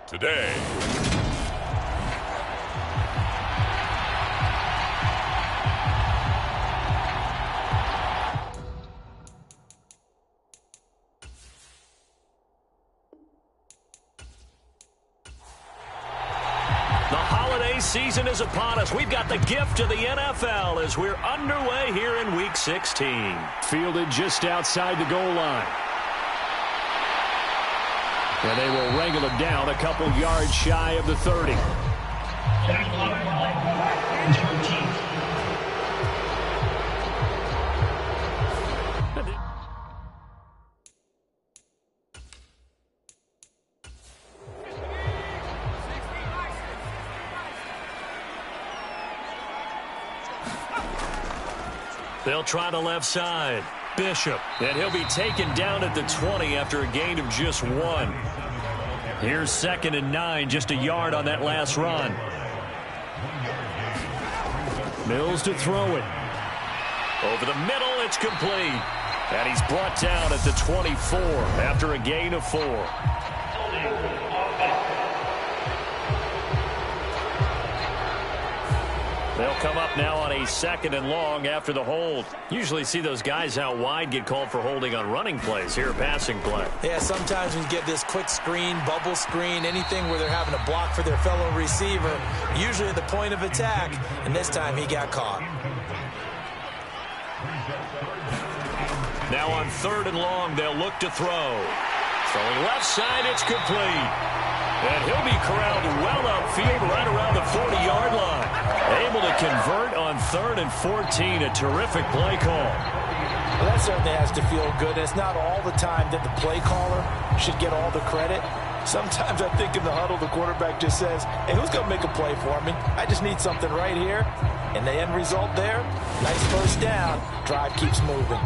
today. The holiday season is upon us. We've got the gift of the NFL as we're underway here in Week 16. Fielded just outside the goal line. And they will wrangle him down a couple yards shy of the 30. They'll try the left side. Bishop. And he'll be taken down at the 20 after a gain of just 1. Here's 2nd and 9, just a yard on that last run. Mills to throw it. Over the middle, it's complete. And he's brought down at the 24 after a gain of 4. They'll come up now on a 2nd and long after the hold. Usually see those guys out wide get called for holding on running plays. Here, a passing play. Yeah, sometimes when you get this quick screen, bubble screen, anything where they're having to block for their fellow receiver, usually at the point of attack, and this time he got caught. Now on 3rd and long, they'll look to throw. Throwing left side, it's complete. And he'll be corralled well upfield right around the 40-yard line. Able to convert on 3rd and 14. A terrific play call. Well, that certainly has to feel good. It's not all the time that the play caller should get all the credit. Sometimes I think in the huddle, the quarterback just says, hey, who's going to make a play for me? I just need something right here. And the end result there, nice first down. Drive keeps moving.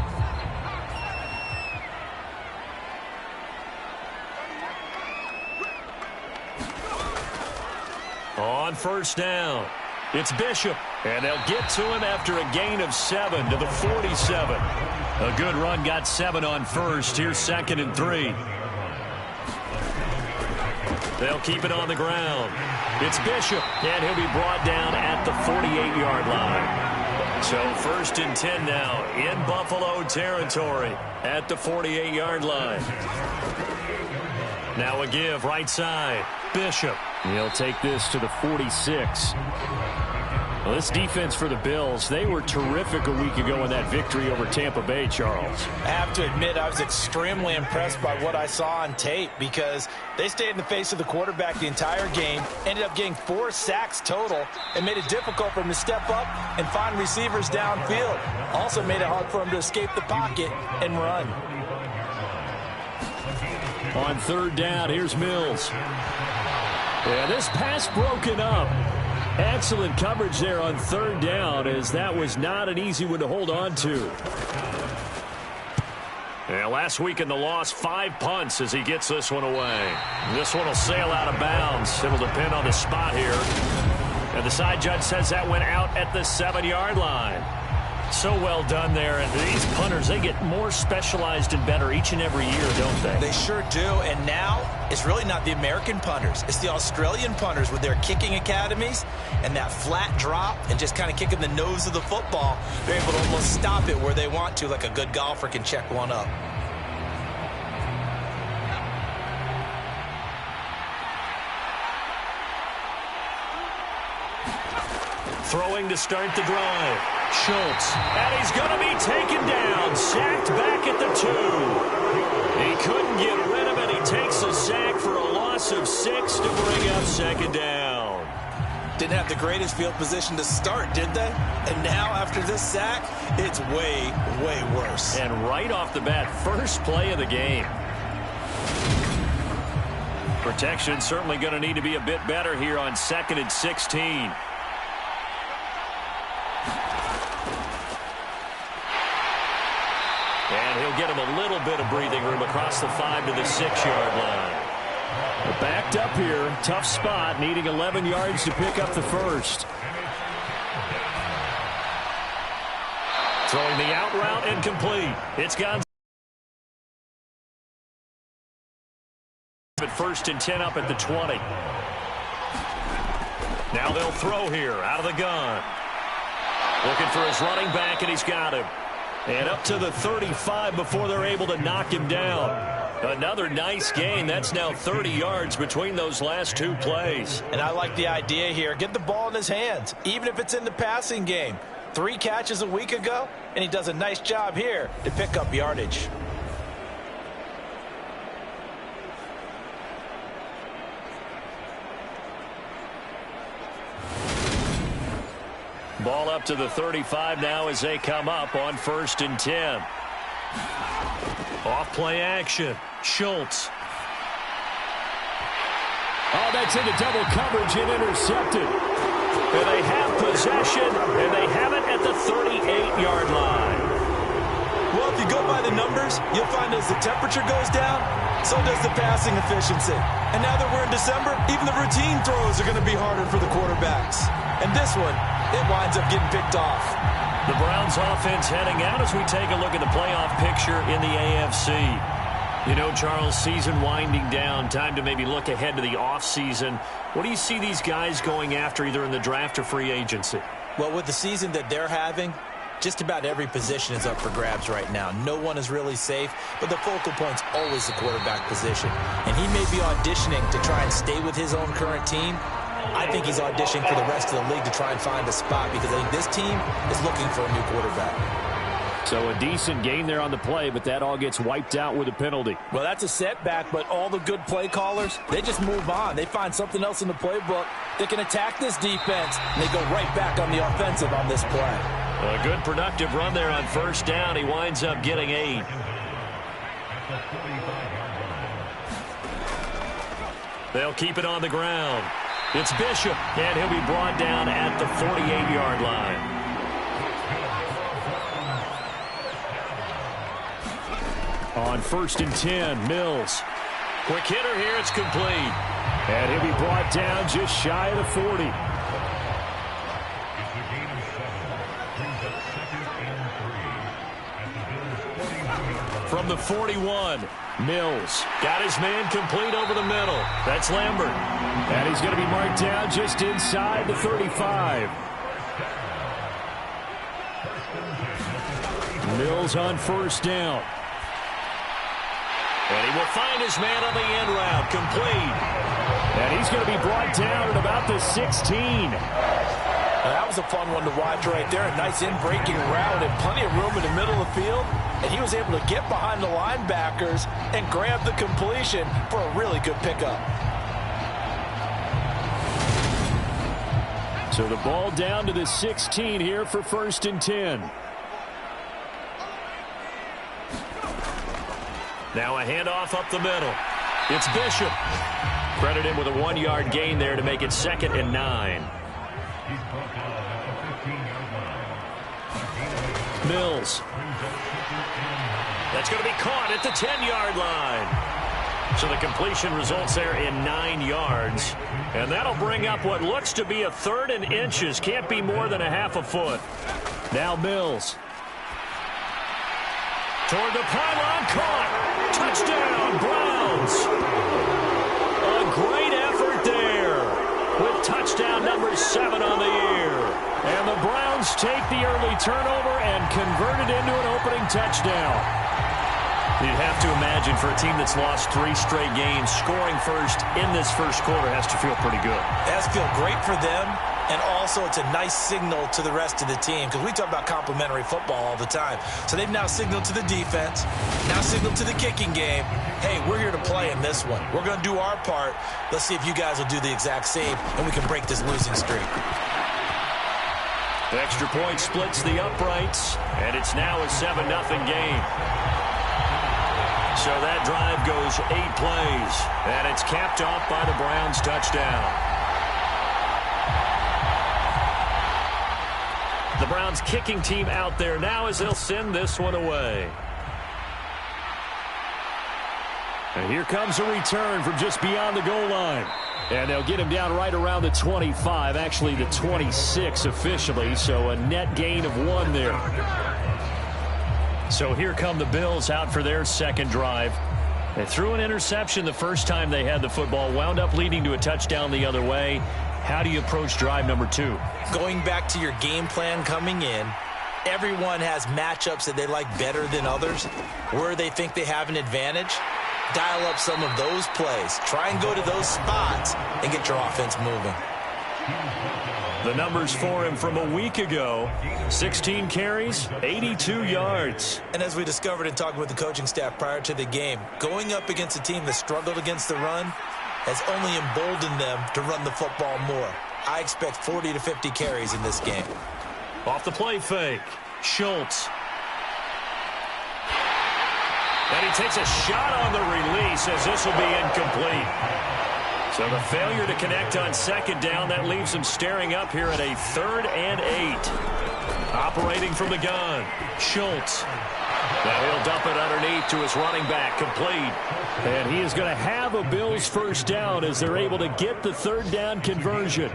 On 1st down, it's Bishop, and they'll get to him after a gain of 7 to the 47. A good run, got 7 on 1st. Here's 2nd and 3. They'll keep it on the ground. It's Bishop, and he'll be brought down at the 48-yard line. So 1st and 10 now in Buffalo territory at the 48-yard line. Now a give right side. Bishop. He'll take this to the 46. Well, this defense for the Bills, they were terrific a week ago in that victory over Tampa Bay, Charles. I have to admit, I was extremely impressed by what I saw on tape because they stayed in the face of the quarterback the entire game, ended up getting 4 sacks total, and made it difficult for him to step up and find receivers downfield. Also made it hard for him to escape the pocket and run. On 3rd down, here's Mills. Yeah, this pass broken up. Excellent coverage there on 3rd down, as that was not an easy one to hold on to. Yeah, last week in the loss, 5 punts as he gets this one away. This one will sail out of bounds. It'll depend on the spot here. And the side judge says that went out at the 7-yard line. So well done there. And these punters, they get more specialized and better each and every year, don't they? They sure do. And now it's really not the American punters. It's the Australian punters with their kicking academies and that flat drop and just kind of kicking the nose of the football. They're able to almost stop it where they want to, like a good golfer can check one up. Throwing to start the drive. Schultz. And he's going to be taken down. Sacked back at the 2. He couldn't get rid of it. He takes a sack for a loss of 6 to bring up 2nd down. Didn't have the greatest field position to start, did they? And now after this sack, it's way, way worse. And right off the bat, first play of the game. Protection certainly going to need to be a bit better here on 2nd and 16. And he'll get him a little bit of breathing room across the 5 to the 6-yard line. Backed up here, tough spot, needing 11 yards to pick up the first. Throwing the out route incomplete. It's gone. At 1st and 10 up at the 20. Now they'll throw here out of the gun. Looking for his running back, and he's got him. And up to the 35 before they're able to knock him down. Another nice gain. That's now 30 yards between those last two plays. And I like the idea here. Get the ball in his hands, even if it's in the passing game. 3 catches a week ago, and he does a nice job here to pick up yardage. Ball up to the 35 now as they come up on 1st and 10. Off play action. Schultz. Oh, that's into double coverage and intercepted. And they have possession, and they have it at the 38-yard line. Well, if you go by the numbers, you'll find as the temperature goes down, so does the passing efficiency. And now that we're in December, even the routine throws are going to be harder for the quarterbacks. And this one, it winds up getting picked off. The Browns offense heading out as we take a look at the playoff picture in the AFC. You know, Charles, season winding down, time to maybe look ahead to the offseason. What do you see these guys going after either in the draft or free agency? Well, with the season that they're having, just about every position is up for grabs right now. No one is really safe, but the focal point's always the quarterback position. And he may be auditioning to try and stay with his own current team. I think he's auditioning for the rest of the league to try and find a spot because I think this team is looking for a new quarterback. So a decent gain there on the play, but that all gets wiped out with a penalty. Well, that's a setback, but all the good play callers, they just move on. They find something else in the playbook. They can attack this defense, and they go right back on the offensive on this play. A good productive run there on 1st down. He winds up getting 8. They'll keep it on the ground. It's Bishop, and he'll be brought down at the 48-yard line. On 1st and 10, Mills. Quick hitter here, it's complete. And he'll be brought down just shy of the 40. From the 41, Mills. got his man complete over the middle. That's Lambert. And he's going to be marked down just inside the 35. Mills on 1st down. And he will find his man on the end route, complete. And he's going to be brought down at about the 16. Now, that was a fun one to watch right there. A nice in-breaking route and plenty of room in the middle of the field. And he was able to get behind the linebackers and grab the completion for a really good pickup. So the ball down to the 16 here for 1st and 10. Now a handoff up the middle. It's Bishop. Credit him with a 1-yard gain there to make it 2nd and 9. Mills. That's going to be caught at the 10-yard line. So the completion results there in 9 yards. And that'll bring up what looks to be a 3rd and inches. Can't be more than a half a foot. Now Mills. Toward the pylon, caught. Touchdown, Browns. A great effort there with touchdown number 7 on the year. And the Browns take the early turnover and convert it into an opening touchdown. You'd have to imagine for a team that's lost 3 straight games, scoring first in this first quarter has to feel pretty good. It has to feel great for them, and also it's a nice signal to the rest of the team because we talk about complimentary football all the time. So they've now signaled to the defense, now signaled to the kicking game, hey, we're here to play in this one. We're going to do our part. Let's see if you guys will do the exact same, and we can break this losing streak. The extra point splits the uprights, and it's now a 7-0 game. So that drive goes 8 plays, and it's capped off by the Browns touchdown. The Browns kicking team out there now as they'll send this one away. And here comes a return from just beyond the goal line. And they'll get him down right around the 25, actually the 26 officially, so a net gain of 1 there. So here come the Bills out for their second drive. They threw an interception the first time they had the football, wound up leading to a touchdown the other way. How do you approach drive number 2? Going back to your game plan coming in, everyone has matchups that they like better than others, where they think they have an advantage. Dial up some of those plays. Try and go to those spots and get your offense moving. The numbers for him from a week ago: 16 carries, 82 yards. And as we discovered in talking with the coaching staff prior to the game, going up against a team that struggled against the run has only emboldened them to run the football more. I expect 40 to 50 carries in this game. Off the play fake, Schultz. And he takes a shot on the release as this will be incomplete. So the failure to connect on second down, that leaves him staring up here at a 3rd and 8. Operating from the gun, Schultz. Now he'll dump it underneath to his running back, complete. And he is going to have a Bills first down as they're able to get the 3rd down conversion.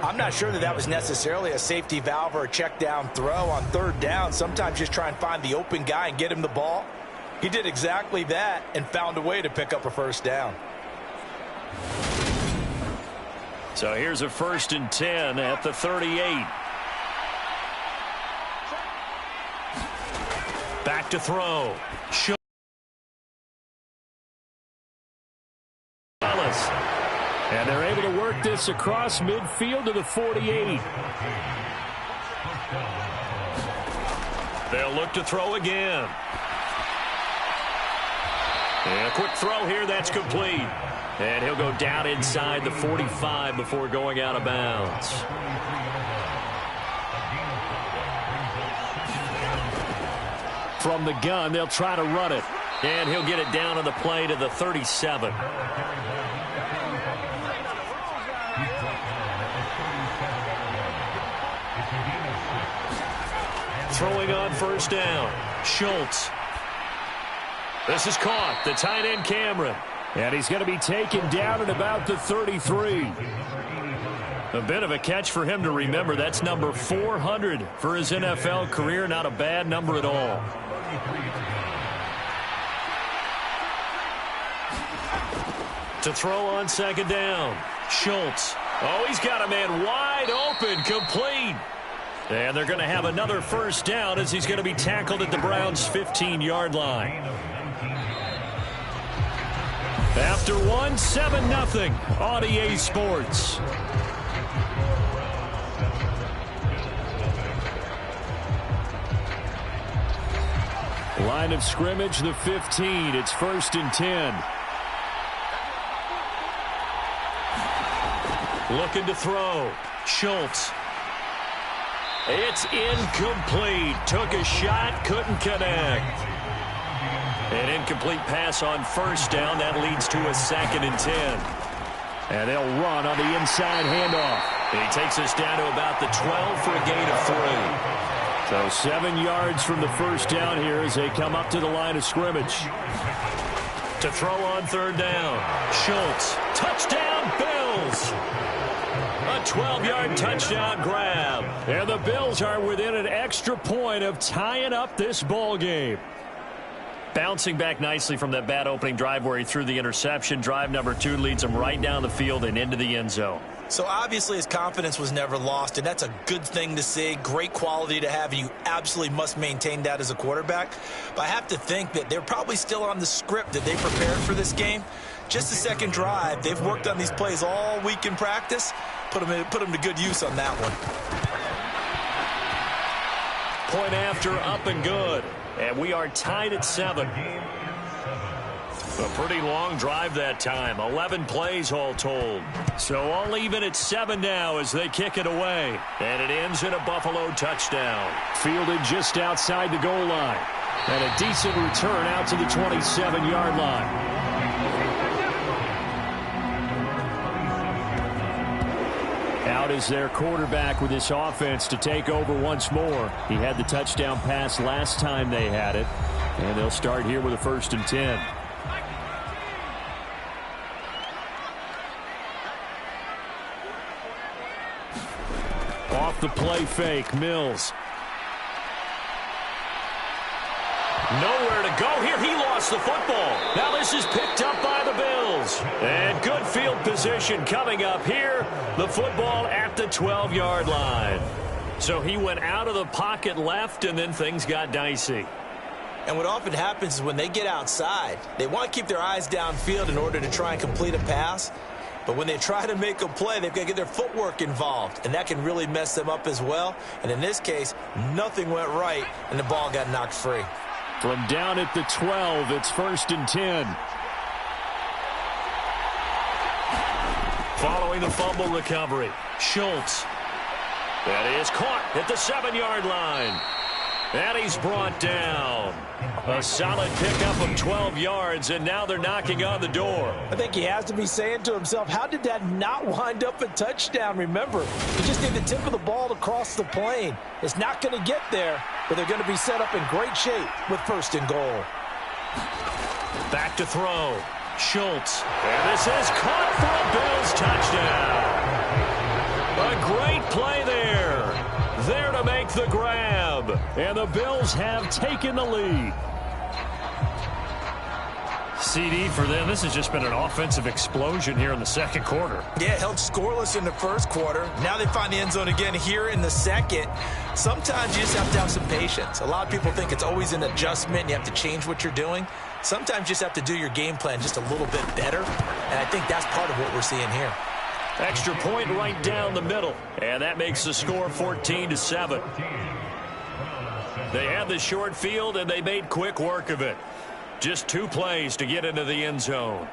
I'm not sure that was necessarily a safety valve or a check down throw on 3rd down. Sometimes just try and find the open guy and get him the ball. He did exactly that and found a way to pick up a first down. So here's a 1st and 10 at the 38. Back to throw. And they're able to work this across midfield to the 48. They'll look to throw again. And a quick throw here, that's complete. And he'll go down inside the 45 before going out of bounds. From the gun, they'll try to run it. And he'll get it down on the play to the 37. Throwing on first down, Schultz. This is caught, the tight end Cameron. And he's going to be taken down at about the 33. A bit of a catch for him to remember. That's number 400 for his NFL career. Not a bad number at all. To throw on second down, Schultz. Oh, he's got a man wide open, complete. And they're going to have another first down as he's going to be tackled at the Browns' 15-yard line. After one, 7-0 on EA Sports. Line of scrimmage, the 15. It's 1st and 10. Looking to throw. Schultz. It's incomplete. Took a shot, couldn't connect. An incomplete pass on first down. That leads to a 2nd and 10. And they'll run on the inside handoff. He takes us down to about the 12 for a gain of 3. So 7 yards from the first down here as they come up to the line of scrimmage. To throw on third down. Schultz. Touchdown, Bills. A 12-yard touchdown grab. And the Bills are within an extra point of tying up this ball game. Bouncing back nicely from that bad opening drive where he threw the interception. Drive number 2 leads him right down the field and into the end zone. So obviously his confidence was never lost, and that's a good thing to see. Great quality to have, and you absolutely must maintain that as a quarterback. But I have to think that they're probably still on the script that they prepared for this game. Just the second drive. They've worked on these plays all week in practice. Put them to good use on that one. Point after, up and good. And we are tied at 7. A pretty long drive that time. 11 plays all told. So all even at 7 now as they kick it away. And it ends in a Buffalo touchdown. Fielded just outside the goal line. And a decent return out to the 27-yard line. Out is their quarterback with this offense to take over once more. He had the touchdown pass last time they had it. And they'll start here with a 1st and 10. Off the play fake, Mills. Nowhere to go here. He lost the football. Now this is picked up by the Bills. And good field position coming up here. The football at the 12-yard line. So he went out of the pocket left, and then things got dicey. And what often happens is when they get outside, they want to keep their eyes downfield in order to try and complete a pass. But when they try to make a play, they've got to get their footwork involved, and that can really mess them up as well. And in this case, nothing went right, and the ball got knocked free. From down at the 12, it's 1st and 10. Following the fumble recovery, Schultz. That is caught at the 7-yard line. And he's brought down. A solid pickup of 12 yards, and now they're knocking on the door. I think he has to be saying to himself, how did that not wind up a touchdown? Remember, you just need the tip of the ball to cross the plane. It's not going to get there, but they're going to be set up in great shape with 1st and goal. Back to throw. Schultz. And this is caught for a Bills touchdown. A great play there. There to make the grab. And the Bills have taken the lead. CD for them. This has just been an offensive explosion here in the second quarter. Yeah, held scoreless in the first quarter. Now they find the end zone again here in the second. Sometimes you just have to have some patience. A lot of people think it's always an adjustment and you have to change what you're doing. Sometimes you just have to do your game plan just a little bit better. And I think that's part of what we're seeing here. Extra point right down the middle. And that makes the score 14-7. They had the short field, and they made quick work of it. Just 2 plays to get into the end zone.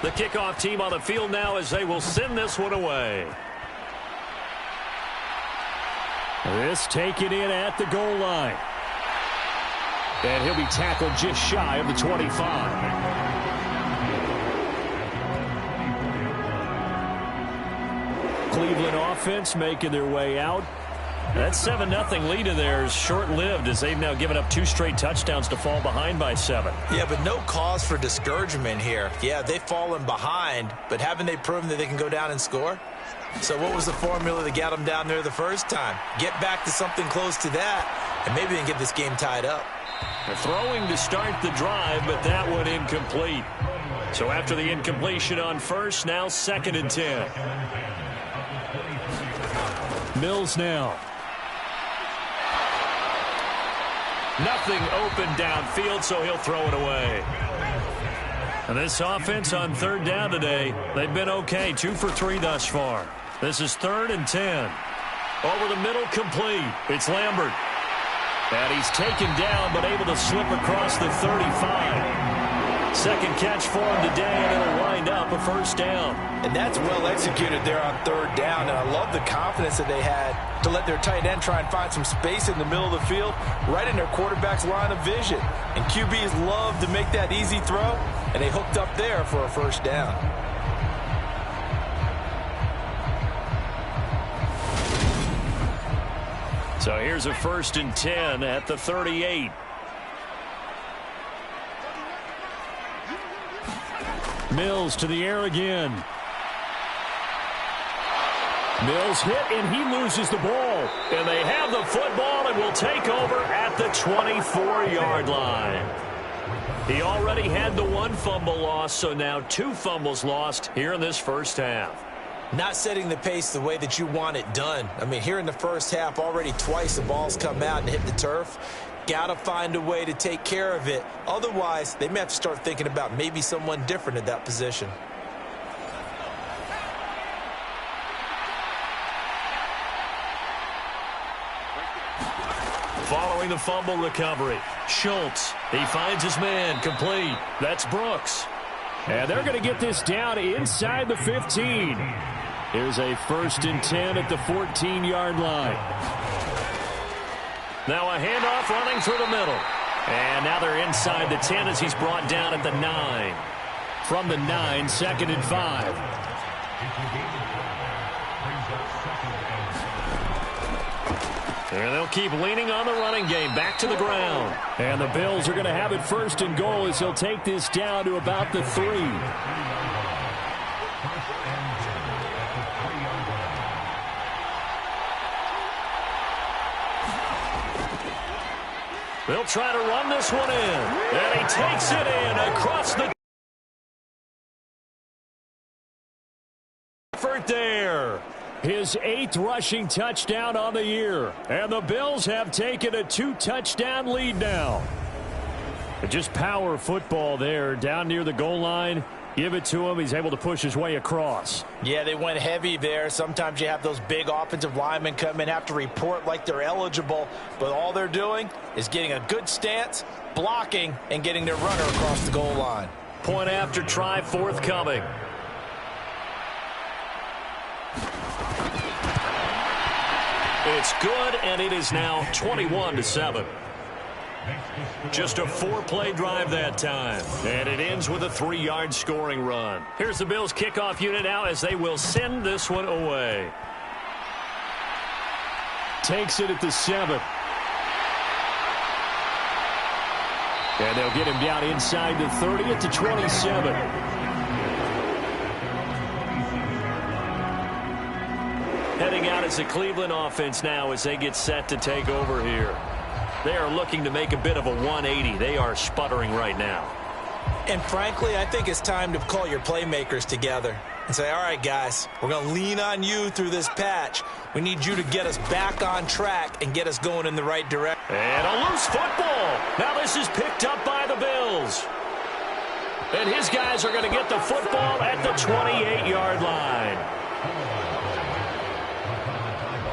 The kickoff team on the field now as they will send this one away. This taken in at the goal line. And he'll be tackled just shy of the 25. Cleveland offense making their way out. That 7-0 lead of theirs short-lived as they've now given up 2 straight touchdowns to fall behind by 7. Yeah, but no cause for discouragement here. Yeah, they've fallen behind, but haven't they proven that they can go down and score? So what was the formula that got them down there the first time? Get back to something close to that, and maybe they can get this game tied up. They're throwing to start the drive, but that one incomplete. So after the incompletion on first, now 2nd and 10. Mills now. Nothing open downfield, so he'll throw it away. And this offense on 3rd down today, they've been okay. 2 for 3 thus far. This is 3rd and 10. Over the middle, complete. It's Lambert. And he's taken down, but able to slip across the 35. Second catch for him today, and it'll wind up a 1st down. And that's well executed there on 3rd down, and I love the confidence that they had to let their tight end try and find some space in the middle of the field, right in their quarterback's line of vision. And QBs love to make that easy throw, and they hooked up there for a 1st down. So here's a 1st and 10 at the 38. Mills to the air again. Mills hit, and he loses the ball. And they have the football and will take over at the 24-yard line. He already had the 1 fumble loss, so now 2 fumbles lost here in this first half. Not setting the pace the way that you want it done. I mean, here in the first half, already twice the ball's come out and hit the turf. Got to find a way to take care of it. Otherwise, they may have to start thinking about maybe someone different at that position. Following the fumble recovery, Schultz. He finds his man, complete. That's Brooks. And they're going to get this down inside the 15. Here's a 1st and 10 at the 14-yard line. Now a handoff running through the middle. And now they're inside the 10 as he's brought down at the 9. From the 9, 2nd and 5. And they'll keep leaning on the running game. Back to the ground. And the Bills are going to have it 1st and goal as he'll take this down to about the 3. They'll try to run this one in. And he takes it in across the effort there. His 8th rushing touchdown on the year. And the Bills have taken a 2-touchdown lead now. Just power football there down near the goal line. Give it to him. He's able to push his way across. Yeah, they went heavy there. Sometimes you have those big offensive linemen come in, have to report like they're eligible, but all they're doing is getting a good stance, blocking, and getting their runner across the goal line. Point after try forthcoming. It's good, and it is now 21-7. Just a 4-play drive that time. And it ends with a 3-yard scoring run. Here's the Bills kickoff unit now as they will send this one away. Takes it at the 7. And they'll get him down inside the 30 at the 27. Heading out as the Cleveland offense now as they get set to take over here. They are looking to make a bit of a 180. They are sputtering right now. And frankly, I think it's time to call your playmakers together and say, all right, guys, we're going to lean on you through this patch. We need you to get us back on track and get us going in the right direction. And a loose football. Now this is picked up by the Bills. And his guys are going to get the football at the 28-yard line.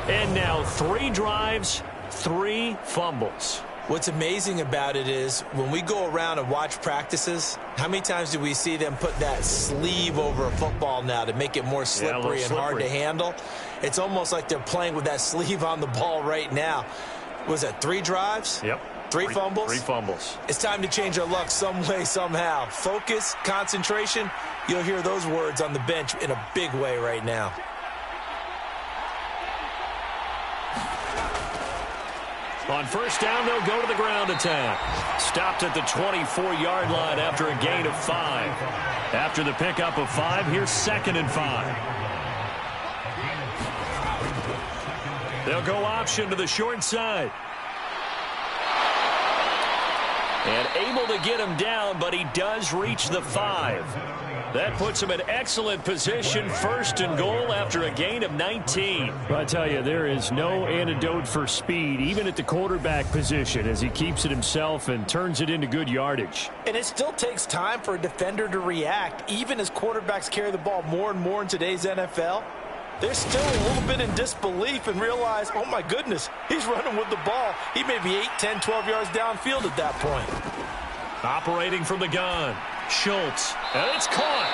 And now 3 drives, 3 fumbles. What's amazing about it is when we go around and watch practices, how many times do we see them put that sleeve over a football now to make it more slippery and hard to handle? It's almost like they're playing with that sleeve on the ball right now. Was it 3 drives? Yep. 3 fumbles? 3 fumbles. It's time to change our luck some way, somehow. Focus, concentration, you'll hear those words on the bench in a big way right now. On first down, they'll go to the ground attack. Stopped at the 24-yard line after a gain of 5. After the pickup of 5, here's 2nd and 5. They'll go option to the short side. And able to get him down, but he does reach the 5. That puts him in excellent position, 1st and goal after a gain of 19. I tell you, there is no antidote for speed, even at the quarterback position, as he keeps it himself and turns it into good yardage. And it still takes time for a defender to react, even as quarterbacks carry the ball more and more in today's NFL. They're still a little bit in disbelief and realize, oh my goodness, he's running with the ball. He may be 8, 10, 12 yards downfield at that point. Operating from the gun. Schultz, and it's caught.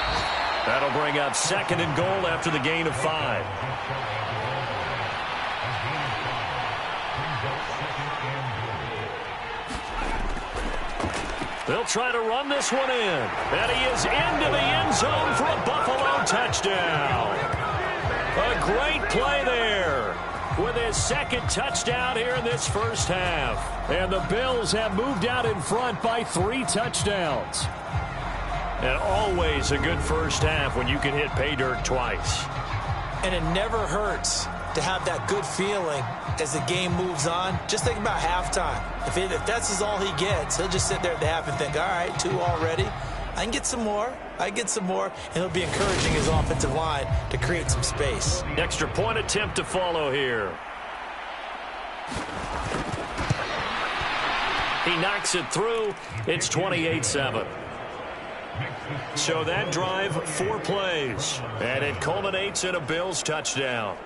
That'll bring up 2nd and goal after the gain of 5. They'll try to run this one in. And he is into the end zone for a Buffalo touchdown. A great play there with his 2nd touchdown here in this first half. And the Bills have moved out in front by 3 touchdowns. And always a good first half when you can hit pay dirt twice. And it never hurts to have that good feeling as the game moves on. Just think about halftime. If that's all he gets, he'll just sit there at the half and think, all right, 2 already. I can get some more. And he'll be encouraging his offensive line to create some space. Extra point attempt to follow here. He knocks it through. It's 28-7. So that drive, 4 plays. And it culminates in a Bills touchdown.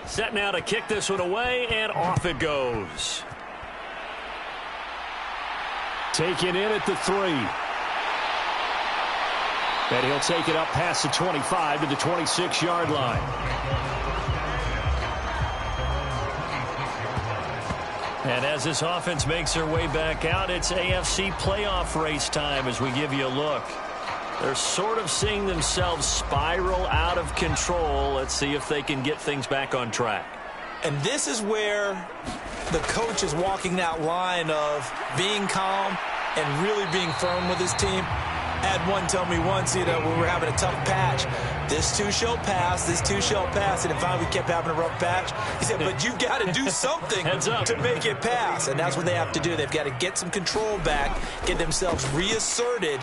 Set now to kick this one away, and off it goes. Taken in at the 3. And he'll take it up past the 25 to the 26-yard line. And as this offense makes their way back out, it's AFC playoff race time as we give you a look. They're sort of seeing themselves spiral out of control. Let's see if they can get things back on track. And this is where the coach is walking that line of being calm and really being firm with his team. I had one tell me once, when we were having a tough patch, this too shall pass, this too shall pass. And finally we kept having a rough patch. He said, but you've got to do something to make it pass. And that's what they have to do. They've got to get some control back, get themselves reasserted,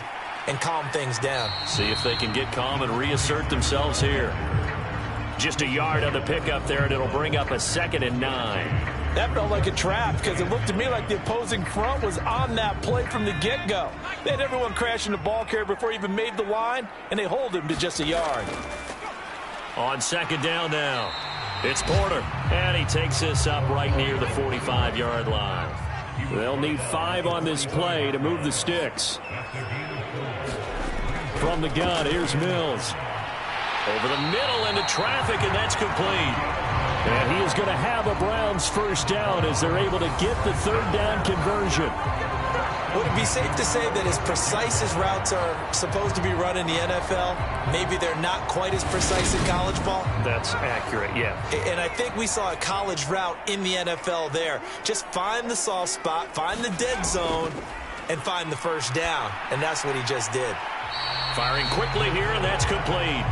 and calm things down. See if they can get calm and reassert themselves here. Just a yard on the pickup there, and it'll bring up a 2nd and 9. That felt like a trap because it looked to me like the opposing front was on that play from the get-go. They had everyone crashing the ball carrier before he even made the line, and they hold him to just a yard. On 2nd down now, it's Porter, and he takes this up right near the 45-yard line. They'll need 5 on this play to move the sticks. From the gun, here's Mills. Over the middle into traffic, and that's complete. And he is going to have a Browns first down as they're able to get the 3rd down conversion. Would it be safe to say that as precise as routes are supposed to be run in the NFL, maybe they're not quite as precise in college ball? That's accurate, yeah. And I think we saw a college route in the NFL there. Just find the soft spot, find the dead zone, and find the first down. And that's what he just did. Firing quickly here, and that's complete.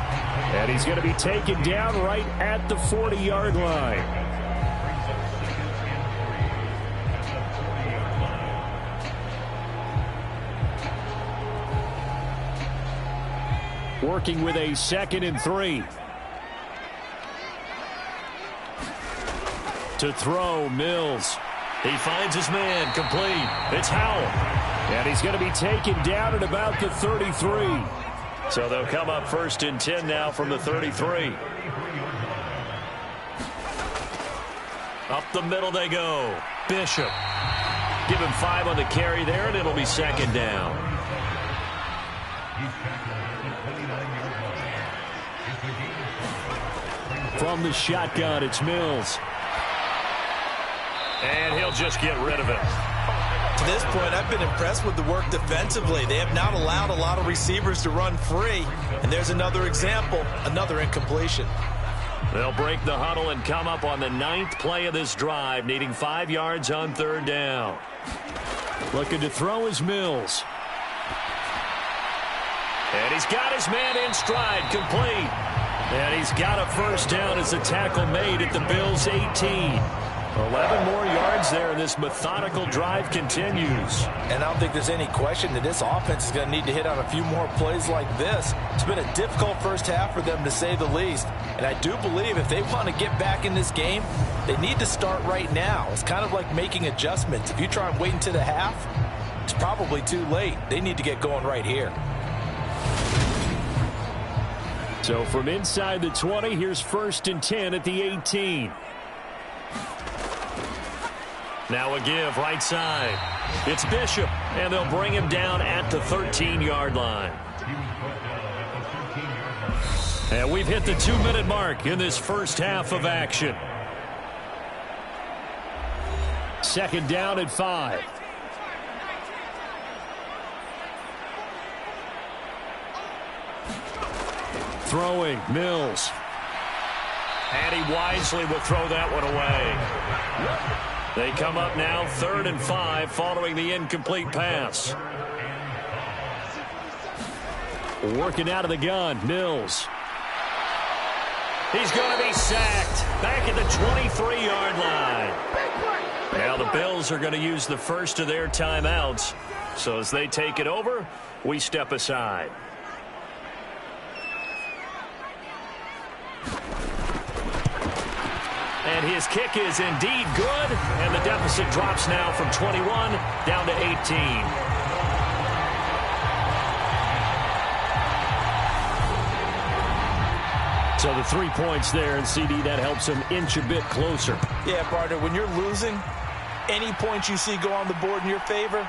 And he's going to be taken down right at the 40-yard line. Working with a 2nd and 3. To throw, Mills. He finds his man, complete. It's Howell. And he's going to be taken down at about the 33. So they'll come up 1st and 10 now from the 33. Up the middle they go. Bishop. Give him 5 on the carry there, and it'll be 2nd down. From the shotgun, it's Mills. And he'll just get rid of it. To this point, I've been impressed with the work defensively. They have not allowed a lot of receivers to run free. And there's another example, another incompletion. They'll break the huddle and come up on the 9th play of this drive, needing 5 yards on 3rd down. Looking to throw is Mills. And he's got his man in stride, complete. And he's got a first down as the tackle made at the Bills' 18. 11 more yards there, and this methodical drive continues. And I don't think there's any question that this offense is going to need to hit on a few more plays like this. It's been a difficult first half for them, to say the least. And I do believe if they want to get back in this game, they need to start right now. It's kind of like making adjustments. If you try and wait until the half, it's probably too late. They need to get going right here. So from inside the 20, here's 1st and 10 at the 18. Now a give right side. It's Bishop, and they'll bring him down at the 13-yard line. And we've hit the 2-minute mark in this first half of action. 2nd down at 5. Throwing, Mills. And he wisely will throw that one away. They come up now 3rd and 5 following the incomplete pass. Working out of the gun, Mills. He's going to be sacked back at the 23-yard line. Now the Bills are going to use the first of their timeouts. So as they take it over, we step aside. And his kick is indeed good, and the deficit drops now from 21 down to 18. So the 3 points there, and CD, that helps him inch a bit closer. Yeah, partner, when you're losing, any points you see go on the board in your favor,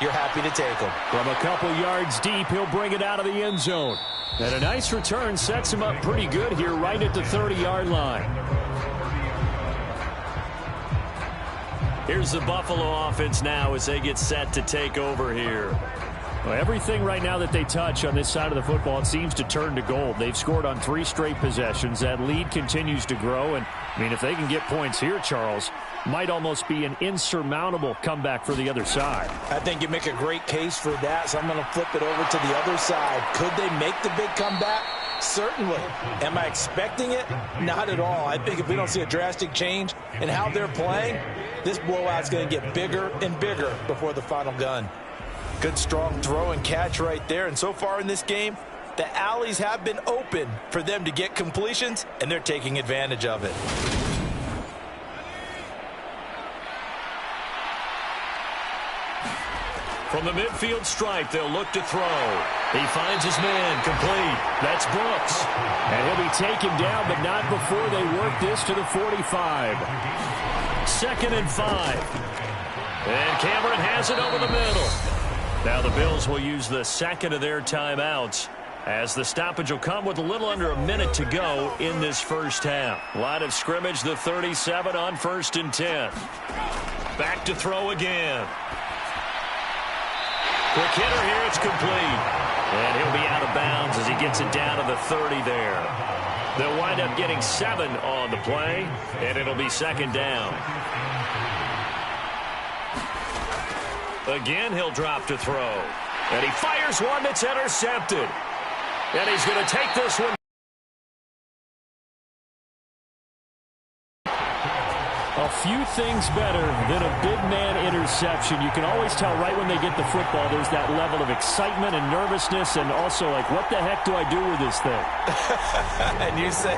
you're happy to take them. From a couple yards deep, he'll bring it out of the end zone. And a nice return sets him up pretty good here right at the 30-yard line. Here's the Buffalo offense now as they get set to take over here. Well, everything right now that they touch on this side of the football, it seems to turn to gold. They've scored on 3 straight possessions. That lead continues to grow, and I mean, if they can get points here, Charles, might almost be an insurmountable comeback for the other side. I think you make a great case for that, so I'm going to flip it over to the other side. Could they make the big comeback? Certainly. Am I expecting it? Not at all. I think if we don't see a drastic change in how they're playing, this blowout's going to get bigger and bigger before the final gun. Good strong throw and catch right there. And so far in this game, the alleys have been open for them to get completions, and they're taking advantage of it. From the midfield stripe, they'll look to throw. He finds his man, complete. That's Brooks. And he'll be taken down, but not before they work this to the 45. 2nd and 5. And Cameron has it over the middle. Now the Bills will use the second of their timeouts, as the stoppage will come with a little under a minute to go in this first half. Line of scrimmage, the 37 on 1st and 10. Back to throw again. Quick hitter here, it's complete. And he'll be out of bounds as he gets it down to the 30 there. They'll wind up getting 7 on the play, and it'll be 2nd down. Again, he'll drop to throw. And he fires one that's intercepted. And he's going to take this one. A few things better than a big man interception. You can always tell right when they get the football, there's that level of excitement and nervousness, and also like, what the heck do I do with this thing? And you say,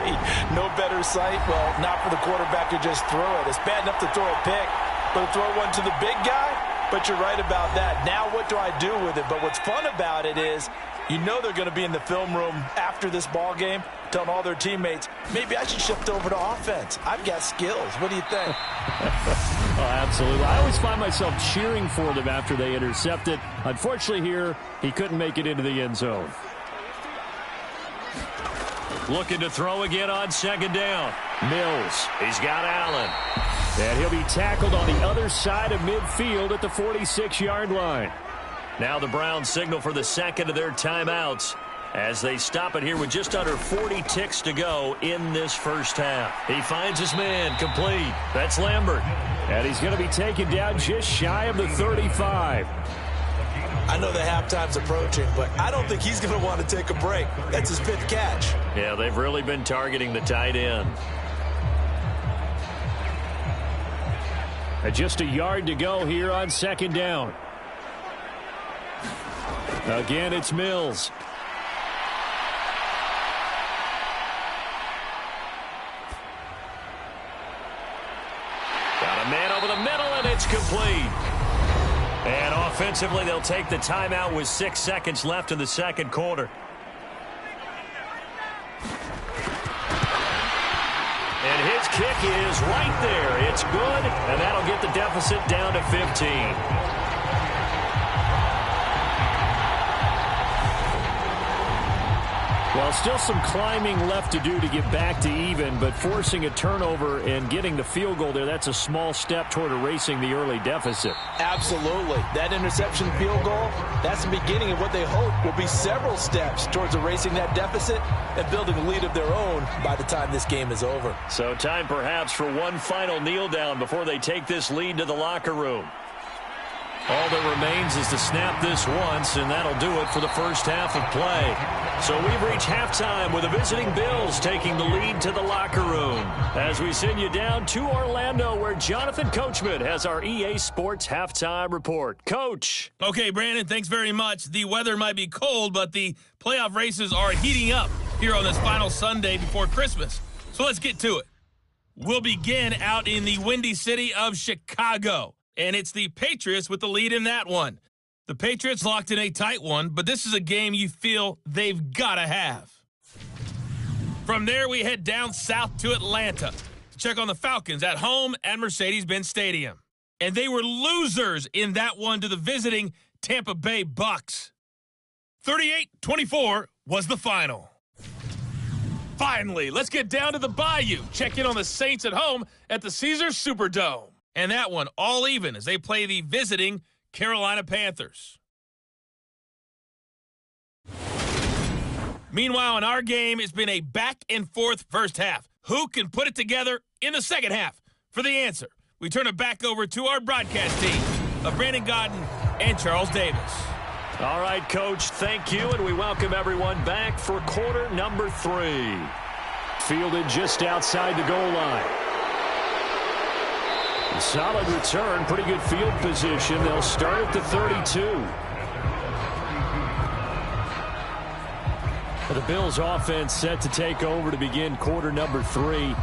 no better sight? Well, not for the quarterback to just throw it. It's bad enough to throw a pick, but to throw one to the big guy? But you're right about that. Now what do I do with it? But what's fun about it is, you know they're going to be in the film room after this ball game telling all their teammates, maybe I should shift over to offense. I've got skills. What do you think? Oh, absolutely. I always find myself cheering for them after they intercept it. Unfortunately here, he couldn't make it into the end zone. Looking to throw again on 2nd down. Mills. He's got Allen. And he'll be tackled on the other side of midfield at the 46-yard line. Now the Browns signal for the second of their timeouts as they stop it here with just under 40 ticks to go in this first half. He finds his man, complete. That's Lambert. And he's going to be taken down just shy of the 35. I know the halftime's approaching, but I don't think he's going to want to take a break. That's his 5th catch. Yeah, they've really been targeting the tight end. And just a yard to go here on 2nd down. Again, it's Mills. Got a man over the middle, and it's complete. And offensively, they'll take the timeout with 6 seconds left in the second quarter. And his kick is right there. It's good, and that'll get the deficit down to 15. Well, still some climbing left to do to get back to even, but forcing a turnover and getting the field goal there, that's a small step toward erasing the early deficit. Absolutely. That interception field goal, that's the beginning of what they hope will be several steps towards erasing that deficit and building a lead of their own by the time this game is over. So time perhaps for one final kneel down before they take this lead to the locker room. All that remains is to snap this once, and that'll do it for the first half of play. So we've reached halftime with the visiting Bills taking the lead to the locker room. As we send you down to Orlando, where Jonathan Coachman has our EA Sports halftime report. Coach. Okay, Brandon, thanks very much. The weather might be cold, but the playoff races are heating up here on this final Sunday before Christmas. So let's get to it. We'll begin out in the windy city of Chicago. And it's the Patriots with the lead in that one. The Patriots locked in a tight one, but this is a game you feel they've got to have. From there, we head down south to Atlanta to check on the Falcons at home at Mercedes-Benz Stadium. And they were losers in that one to the visiting Tampa Bay Bucks. 38-24 was the final. Finally, let's get down to the Bayou. Check in on the Saints at home at the Caesars Superdome. And that one all even as they play the visiting Carolina Panthers. Meanwhile, in our game, it's been a back-and-forth first half. Who can put it together in the second half. For the answer, we turn it back over to our broadcast team of Brandon Gaudin and Charles Davis. All right, Coach, thank you, and we welcome everyone back for quarter number 3. Fielded just outside the goal line. A solid return, pretty good field position. They'll start at the 32. The Bills offense set to take over to begin quarter number 3.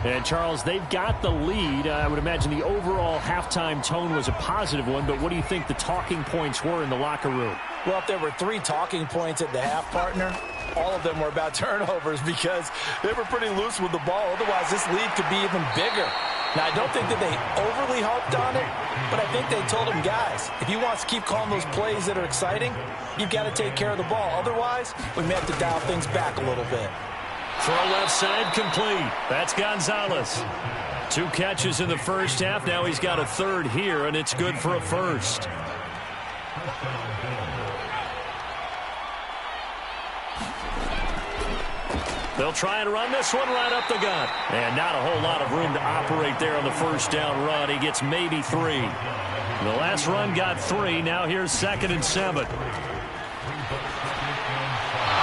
And, Charles, they've got the lead. I would imagine the overall halftime tone was a positive one, but what do you think the talking points were in the locker room? Well, if there were 3 talking points at the half, partner, all of them were about turnovers because they were pretty loose with the ball. Otherwise, this lead could be even bigger. Now, I don't think that they overly harped on it, but I think they told them, guys, if you want to keep calling those plays that are exciting, you've got to take care of the ball. Otherwise, we may have to dial things back a little bit. Throw left side complete. That's Gonzalez. 2 catches in the first half. Now he's got a third here, and it's good for a first. They'll try and run this one right up the gut. And not a whole lot of room to operate there on the first down run. He gets maybe 3. The last run got 3. Now here's 2nd and 7.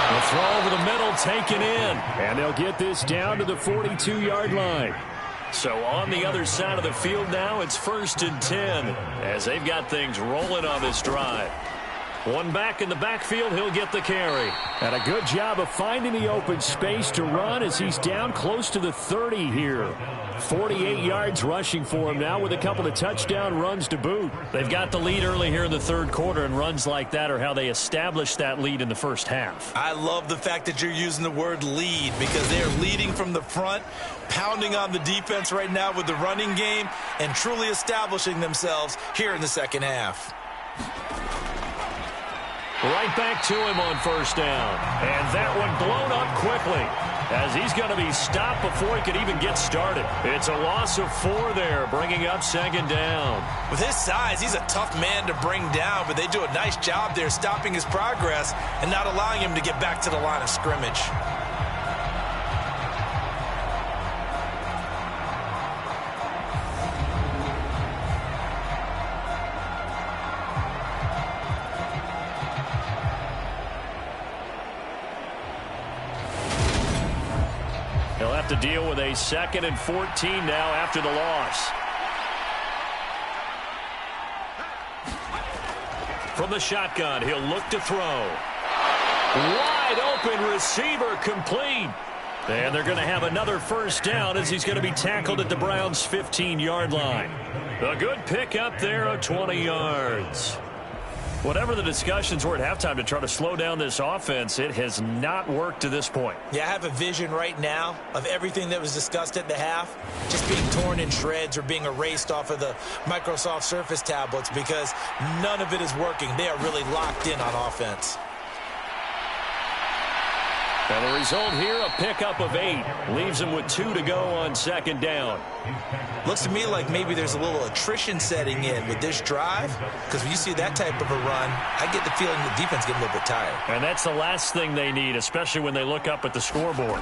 The throw over the middle taken in. And they'll get this down to the 42-yard line. So on the other side of the field now, it's 1st and 10 as they've got things rolling on this drive. One back in the backfield, he'll get the carry. And a good job of finding the open space to run as he's down close to the 30 here. 48 yards rushing for him now with a couple of touchdown runs to boot. They've got the lead early here in the third quarter, and runs like that are how they established that lead in the first half. I love the fact that you're using the word lead because they're leading from the front, pounding on the defense right now with the running game, and truly establishing themselves here in the second half. Right back to him on first down. And that one blown up quickly as he's going to be stopped before he could even get started. It's a loss of 4 there, bringing up 2nd down. With his size, he's a tough man to bring down, but they do a nice job there stopping his progress and not allowing him to get back to the line of scrimmage. He'll have to deal with a 2nd and 14 now after the loss. From the shotgun, he'll look to throw. Wide open receiver complete. And they're going to have another first down as he's going to be tackled at the Browns' 15-yard line. A good pickup there of 20 yards. Whatever the discussions were at halftime to try to slow down this offense, it has not worked to this point. Yeah, I have a vision right now of everything that was discussed at the half just being torn in shreds or being erased off of the Microsoft Surface tablets because none of it is working. They are really locked in on offense. And the result here, a pickup of 8. Leaves him with 2 to go on 2nd down. Looks to me like maybe there's a little attrition setting in with this drive, because when you see that type of a run, I get the feeling the defense getting a little bit tired. And that's the last thing they need, especially when they look up at the scoreboard.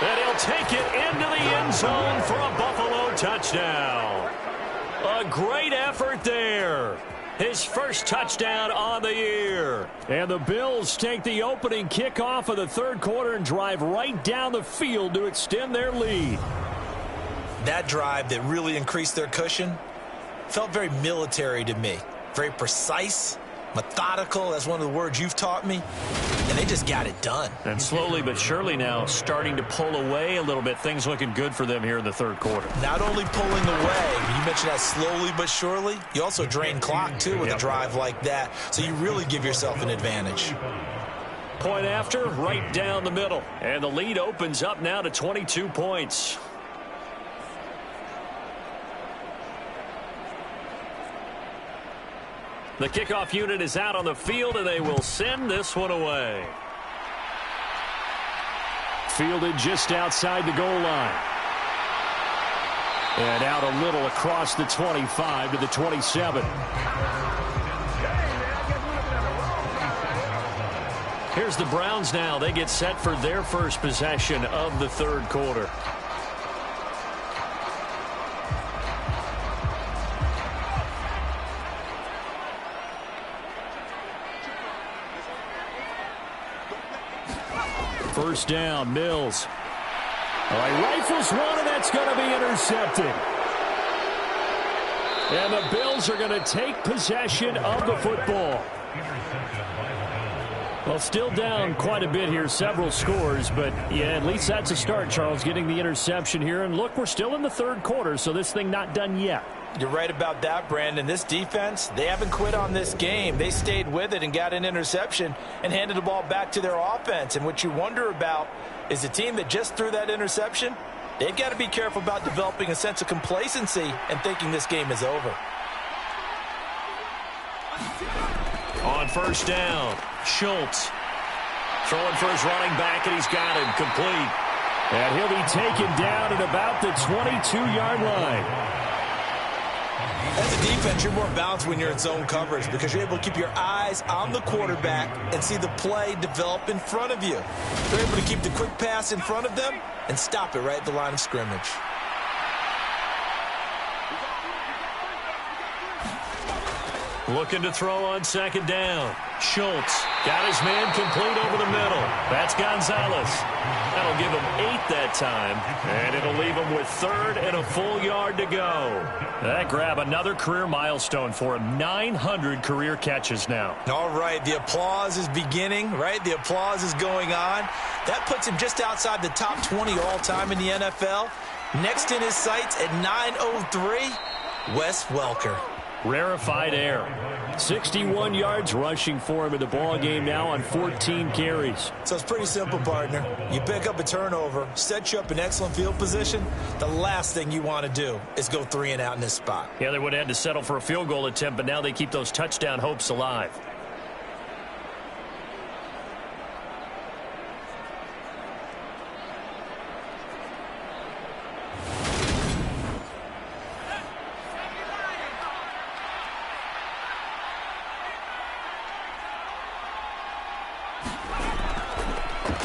And he'll take it into the end zone for a Buffalo touchdown. A great effort there. His first touchdown on the year. And the Bills take the opening kickoff of the third quarter and drive right down the field to extend their lead. That drive that really increased their cushion felt very military to me. Very precise, methodical. That's one of the words you've taught me. And they just got it done. And slowly but surely now starting to pull away a little bit. Things looking good for them here in the third quarter. Not only pulling away, you mentioned that slowly but surely, you also drain clock too with a drive like that. So you really give yourself an advantage. Point after, right down the middle. And the lead opens up now to 22 points. The kickoff unit is out on the field, and they will send this one away. Fielded just outside the goal line. And out a little across the 25 to the 27. Here's the Browns now. They get set for their first possession of the third quarter. First down, Mills. All right, rifles one, and that's going to be intercepted. And the Bills are going to take possession of the football. Well, still down quite a bit here, several scores, but yeah, at least that's a start, Charles, getting the interception here. And look, we're still in the third quarter, so this thing not done yet. You're right about that, Brandon. This defense, they haven't quit on this game. They stayed with it and got an interception and handed the ball back to their offense. And what you wonder about is the team that just threw that interception, they've got to be careful about developing a sense of complacency and thinking this game is over. On first down, Schultz throwing for his running back, and he's got him complete. And he'll be taken down at about the 22-yard line. As a defense, you're more balanced when you're in zone coverage because you're able to keep your eyes on the quarterback and see the play develop in front of you. You're able to keep the quick pass in front of them and stop it right at the line of scrimmage. Looking to throw on second down. Schultz got his man complete over the middle. That's Gonzalez. That'll give him 8 that time, and it'll leave him with third and a full yard to go. That grab another career milestone for him. 900 career catches now. All right, the applause is beginning, right? The applause is going on. That puts him just outside the top 20 all-time in the NFL. Next in his sights at 903, Wes Welker. Rarefied air. 61 yards rushing for him in the ball game now on 14 carries. So it's pretty simple, partner. You pick up a turnover, set you up in excellent field position. The last thing you want to do is go 3 and out in this spot. Yeah, they would have had to settle for a field goal attempt, but now they keep those touchdown hopes alive.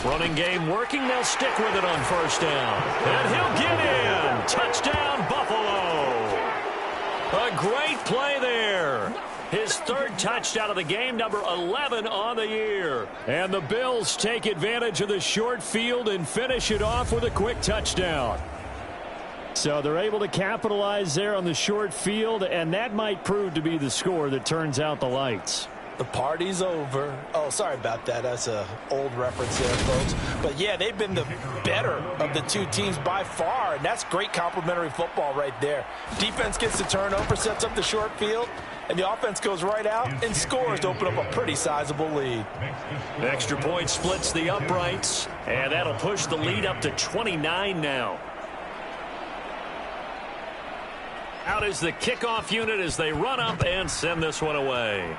Running game working. They'll stick with it on first down. And he'll get in. Touchdown, Buffalo. A great play there. His third touchdown of the game, number 11 on the year. And the Bills take advantage of the short field and finish it off with a quick touchdown. So they're able to capitalize there on the short field, and that might prove to be the score that turns out the lights. The party's over. Oh, sorry about that. That's an old reference there, folks. But, yeah, they've been the better of the two teams by far, and that's great complimentary football right there. Defense gets the turnover, sets up the short field, and the offense goes right out and scores to open up a pretty sizable lead. Extra point splits the uprights, and that'll push the lead up to 29 now. Out is the kickoff unit as they run up and send this one away.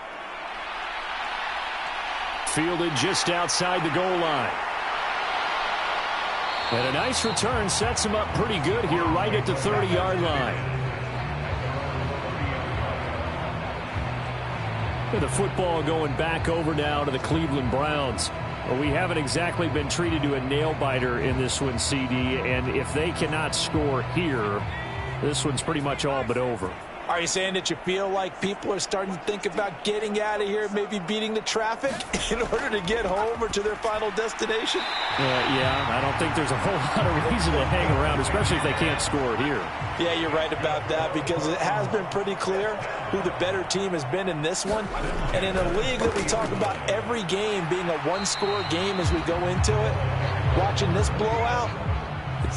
Fielded just outside the goal line. And a nice return sets him up pretty good here right at the 30-yard line. And the football going back over now to the Cleveland Browns. Well, we haven't exactly been treated to a nail-biter in this one, CD, and if they cannot score here, this one's pretty much all but over. Are you saying that you feel like people are starting to think about getting out of here, maybe beating the traffic in order to get home or to their final destination? Yeah, I don't think there's a whole lot of reason to hang around, especially if they can't score here. Yeah, you're right about that because it has been pretty clear who the better team has been in this one. And in a league that we talk about every game being a one-score game as we go into it, watching this blowout,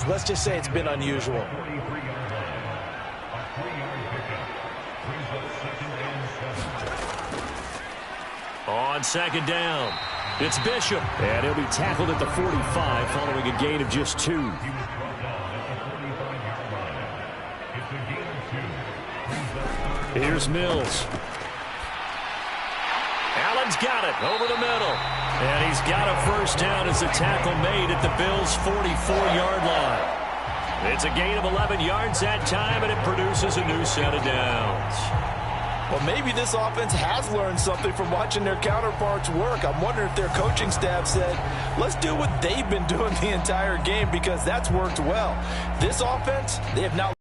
let's just say it's been unusual. On second down, it's Bishop. And he'll be tackled at the 45 following a gain of just 2. Here's Mills. Allen's got it over the middle. And he's got a first down as a tackle made at the Bills' 44-yard line. It's a gain of 11 yards that time, and it produces a new set of downs. Well, maybe this offense has learned something from watching their counterparts work. I'm wondering if their coaching staff said, let's do what they've been doing the entire game, because that's worked well. This offense, they have not.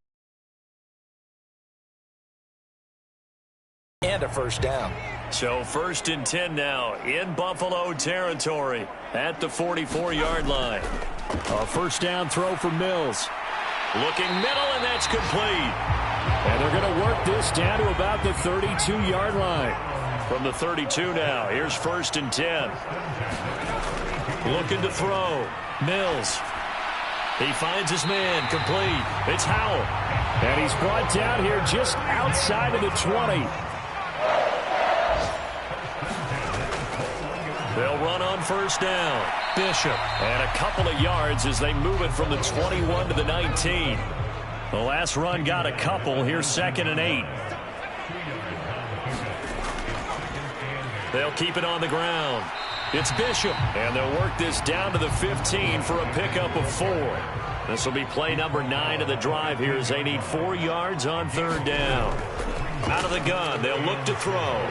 And a first down. So 1st and 10 now in Buffalo territory at the 44-yard line. A first down throw for Mills. Looking middle, and that's complete. And they're going to work this down to about the 32-yard line. From the 32 now, here's 1st and 10. Looking to throw. Mills. He finds his man, complete. It's Howell. And he's brought down here just outside of the 20. They'll run on first down. Bishop. And a couple of yards as they move it from the 21 to the 19. The last run got a couple. Here's 2nd and 8. They'll keep it on the ground. It's Bishop. And they'll work this down to the 15 for a pickup of 4. This will be play number 9 of the drive here as they need 4 yards on 3rd down. Out of the gun. They'll look to throw.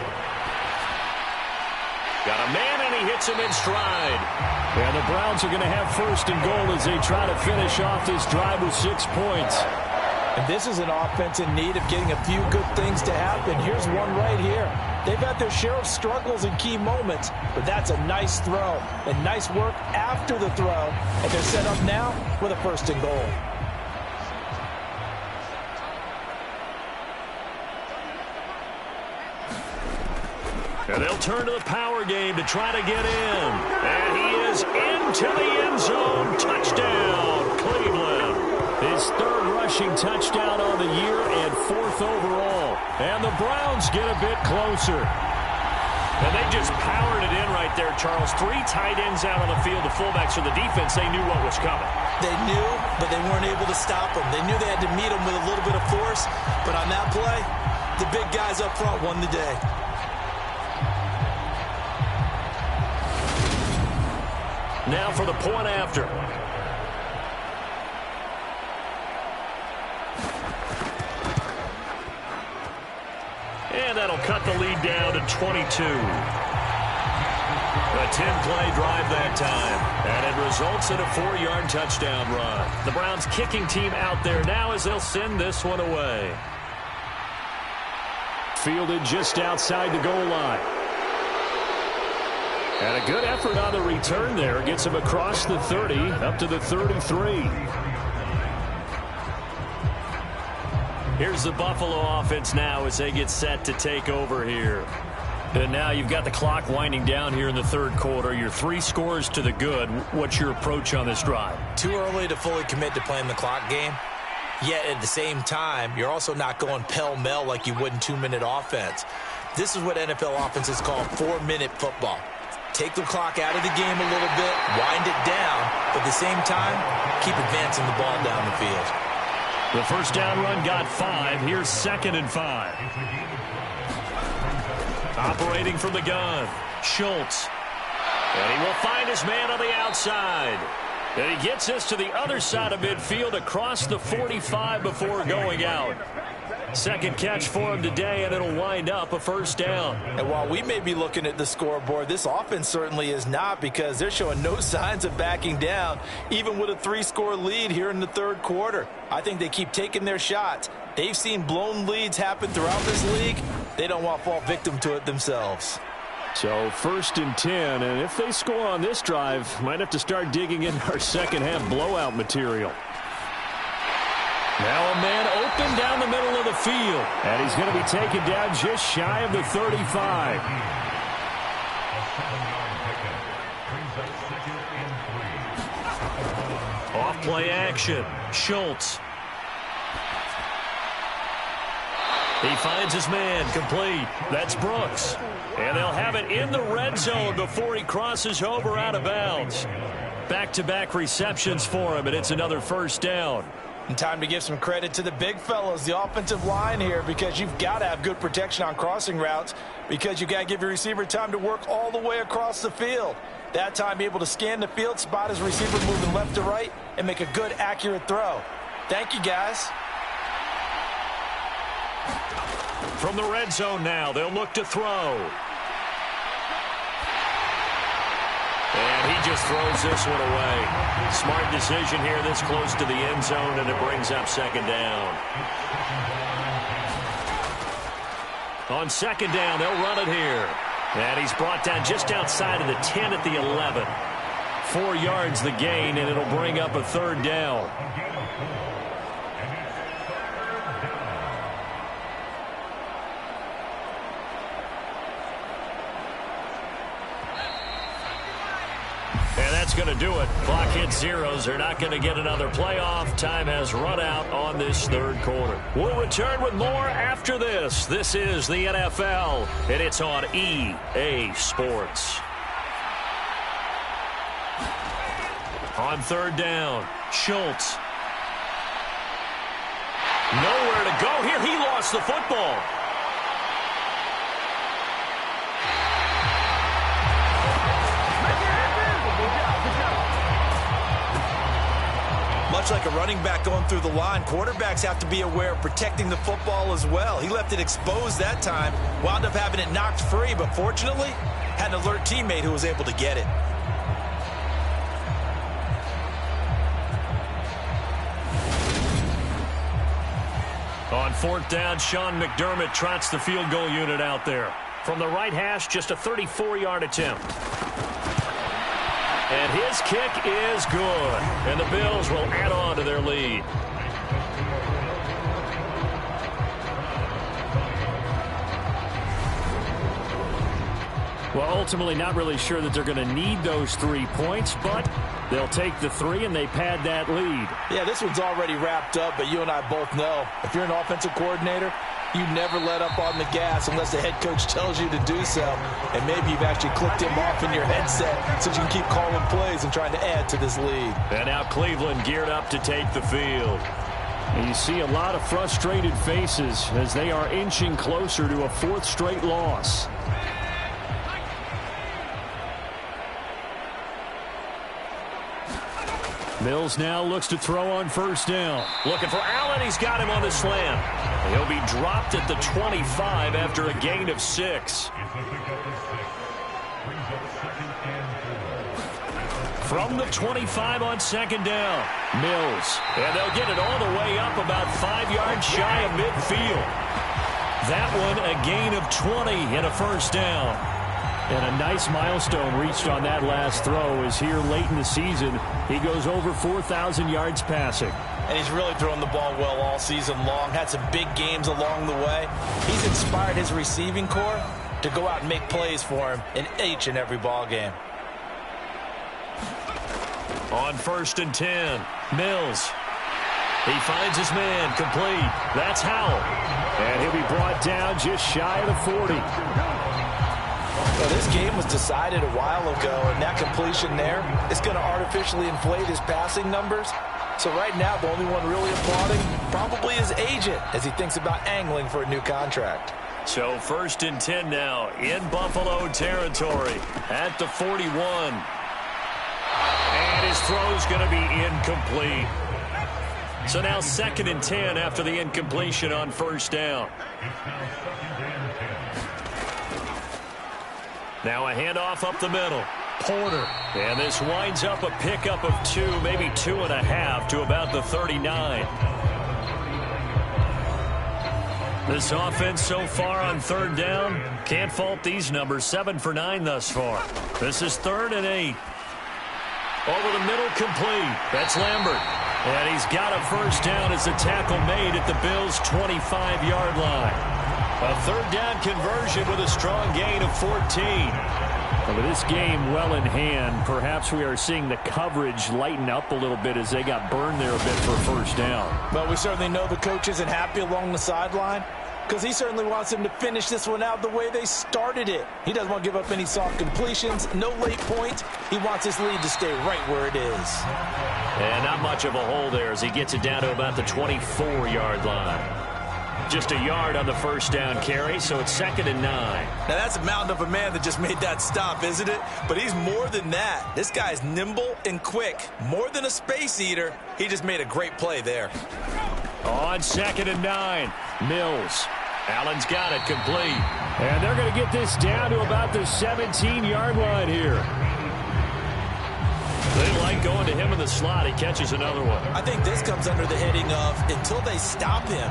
Got a man, and he hits him in stride. And the Browns are going to have 1st and goal as they try to finish off this drive with 6 points. And this is an offense in need of getting a few good things to happen. Here's one right here. They've had their share of struggles in key moments, but that's a nice throw and nice work after the throw. And they're set up now with a 1st and goal. And they'll turn to the power game to try to get in. And he is into the end zone. Touchdown, Cleveland. His 3rd rushing touchdown on the year and 4th overall. And the Browns get a bit closer. And they just powered it in right there, Charles. 3 tight ends out on the field, the fullbacks for the defense. They knew what was coming. They knew, but they weren't able to stop them. They knew they had to meet them with a little bit of force. But on that play, the big guys up front won the day. Now for the point after. And that'll cut the lead down to 22. A 10-play drive that time. And it results in a 4-yard touchdown run. The Browns kicking team out there now as they'll send this one away. Fielded just outside the goal line. And a good effort on the return there. Gets him across the 30, up to the 33. Here's the Buffalo offense now as they get set to take over here. And now you've got the clock winding down here in the 3rd quarter. Your 3 scores to the good. What's your approach on this drive? Too early to fully commit to playing the clock game. Yet at the same time, you're also not going pell-mell like you would in 2-minute offense. This is what NFL offenses call 4-minute football. Take the clock out of the game a little bit, wind it down, but at the same time, keep advancing the ball down the field. The first down run got 5. Here's 2nd and 5. Operating from the gun, Schultz. And he will find his man on the outside. And he gets us to the other side of midfield across the 45 before going out. 2nd catch for him today, and it'll wind up a 1st down. And while we may be looking at the scoreboard, this offense certainly is not, because they're showing no signs of backing down, even with a 3-score lead here in the 3rd quarter. I think they keep taking their shots. They've seen blown leads happen throughout this league. They don't want to fall victim to it themselves. So 1st and 10, and if they score on this drive, might have to start digging into our second-half blowout material. Now a man open down the middle of the field. And he's going to be taken down just shy of the 35. Off play action. Schultz. He finds his man, complete. That's Brooks. And they'll have it in the red zone before he crosses over out of bounds. Back-to-back receptions for him, and it's another 1st down. And time to give some credit to the big fellas, the offensive line here, because you've got to have good protection on crossing routes, because you've got to give your receiver time to work all the way across the field. That time, be able to scan the field, spot his receiver moving left to right, and make a good, accurate throw. Thank you, guys. From the red zone now, they'll look to throw. And he just throws this one away. Smart decision here this close to the end zone, and it brings up second down. On second down, they'll run it here. And he's brought down just outside of the 10 at the 11. 4 yards the gain, and it'll bring up a third down. And that's going to do it. Clock hits zeros. They're not going to get another playoff. Time has run out on this third quarter. We'll return with more after this. This is the NFL, and it's on EA Sports. On third down, Schultz. Nowhere to go here. He lost the football. Much like a running back going through the line, quarterbacks have to be aware of protecting the football as well. He left it exposed that time, wound up having it knocked free, but fortunately, had an alert teammate who was able to get it. On fourth down, Sean McDermott trots the field goal unit out there. From the right hash, just a 34-yard attempt. And his kick is good. And the Bills will add on to their lead. Well, ultimately not really sure that they're going to need those 3 points, but they'll take the 3 and they pad that lead. Yeah, this one's already wrapped up, but you and I both know if you're an offensive coordinator, you never let up on the gas unless the head coach tells you to do so. And maybe you've actually clicked him off in your headset so you can keep calling plays and trying to add to this lead. And now Cleveland geared up to take the field. And you see a lot of frustrated faces as they are inching closer to a 4th straight loss. Mills now looks to throw on first down. Looking for Allen. He's got him on the slant. He'll be dropped at the 25 after a gain of 6. From the 25 on second down, Mills. And they'll get it all the way up about 5 yards shy of midfield. That one a gain of 20 and a first down. And a nice milestone reached on that last throw is here late in the season. He goes over 4,000 yards passing. And he's really thrown the ball well all season long. Had some big games along the way. He's inspired his receiving corps to go out and make plays for him in each and every ball game. On first and 10, Mills. He finds his man complete. That's Howell. And he'll be brought down just shy of the 40. Well, this game was decided a while ago, and that completion there is going to artificially inflate his passing numbers. So right now, the only one really applauding probably his agent as he thinks about angling for a new contract. So first and 10 now in Buffalo territory at the 41. And his throw's going to be incomplete. So now second and 10 after the incompletion on first down. Now a handoff up the middle. Porter. And this winds up a pickup of 2, maybe 2.5 to about the 39. This offense so far on third down, can't fault these numbers. 7 for 9 thus far. This is 3rd and 8. Over the middle, complete. That's Lambert. And he's got a first down as the tackle made at the Bills' 25-yard line. A third down conversion with a strong gain of 14. With this game well in hand, perhaps we are seeing the coverage lighten up a little bit as they got burned there a bit for a first down. But we certainly know the coach isn't happy along the sideline because he certainly wants them to finish this one out the way they started it. He doesn't want to give up any soft completions, no late points. He wants his lead to stay right where it is. And not much of a hole there as he gets it down to about the 24-yard line. Just a yard on the first down carry, so it's 2nd and 9. Now, that's a mountain of a man that just made that stop, isn't it? But he's more than that. This guy's nimble and quick. More than a space eater. He just made a great play there. On 2nd and 9, Mills. Allen's got it complete. And they're going to get this down to about the 17-yard line here. They like going to him in the slot. He catches another one. I think this comes under the heading of until they stop him,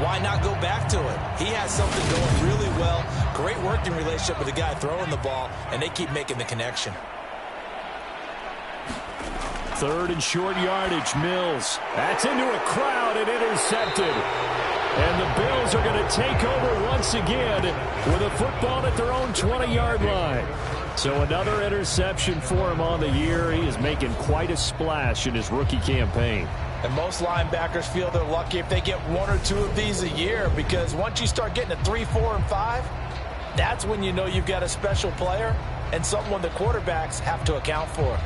why not go back to it? He has something going really well. Great working relationship with the guy throwing the ball, and they keep making the connection. 3rd and short yardage, Mills. That's into a crowd and intercepted. And the Bills are going to take over once again with a football at their own 20-yard line. So another interception for him on the year. He is making quite a splash in his rookie campaign. And most linebackers feel they're lucky if they get 1 or 2 of these a year, because once you start getting to 3, 4, and 5, that's when you know you've got a special player and someone the quarterbacks have to account for.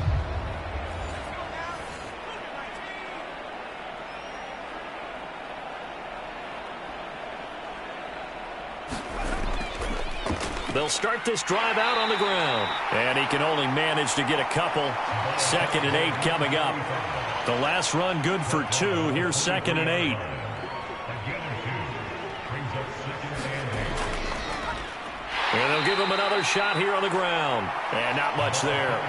They'll start this drive out on the ground. And he can only manage to get a couple. 2nd and 8 coming up. The last run good for 2. Here's 2nd and 8. And they'll give him another shot here on the ground. And not much there.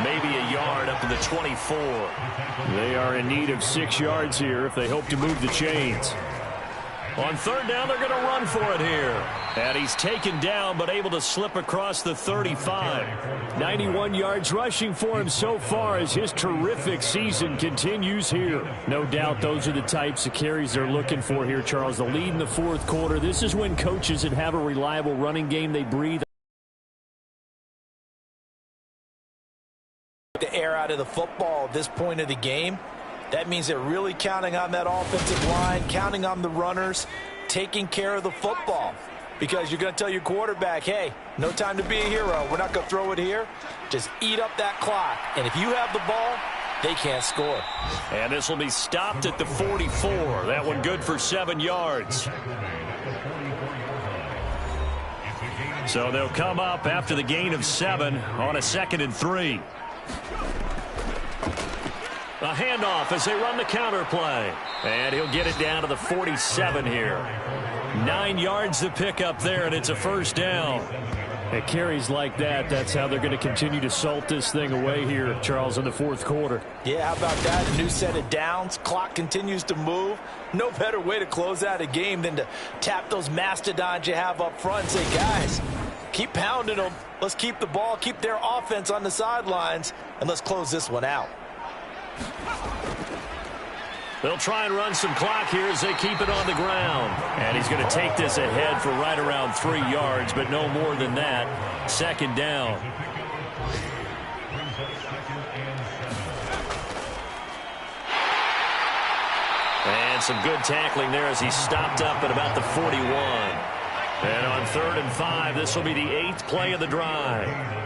Maybe a yard up to the 24. They are in need of 6 yards here if they hope to move the chains. On 3rd down, they're going to run for it here. And he's taken down, but able to slip across the 35. 91 yards rushing for him so far as his terrific season continues here. No doubt those are the types of carries they're looking for here, Charles. The lead in the 4th quarter. This is when coaches that have a reliable running game, they breathe. The air out of the football at this point of the game. That means they're really counting on that offensive line, counting on the runners, taking care of the football. Because you're going to tell your quarterback, hey, no time to be a hero. We're not going to throw it here. Just eat up that clock. And if you have the ball, they can't score. And this will be stopped at the 44. That one good for 7 yards. So they'll come up after the gain of 7 on a 2nd and 3. A handoff as they run the counter play. And he'll get it down to the 47 here. 9 yards to pick up there, and it's a 1st down. At carries like that, that's how they're going to continue to salt this thing away here, Charles, in the 4th quarter. Yeah, how about that? A new set of downs. Clock continues to move. No better way to close out a game than to tap those mastodons you have up front and say, guys, keep pounding them. Let's keep the ball, keep their offense on the sidelines, and let's close this one out. They'll try and run some clock here as they keep it on the ground. And he's going to take this ahead for right around 3 yards, but no more than that. 2nd down. And some good tackling there as he stopped up at about the 41. And on 3rd and 5, this will be the 8th play of the drive.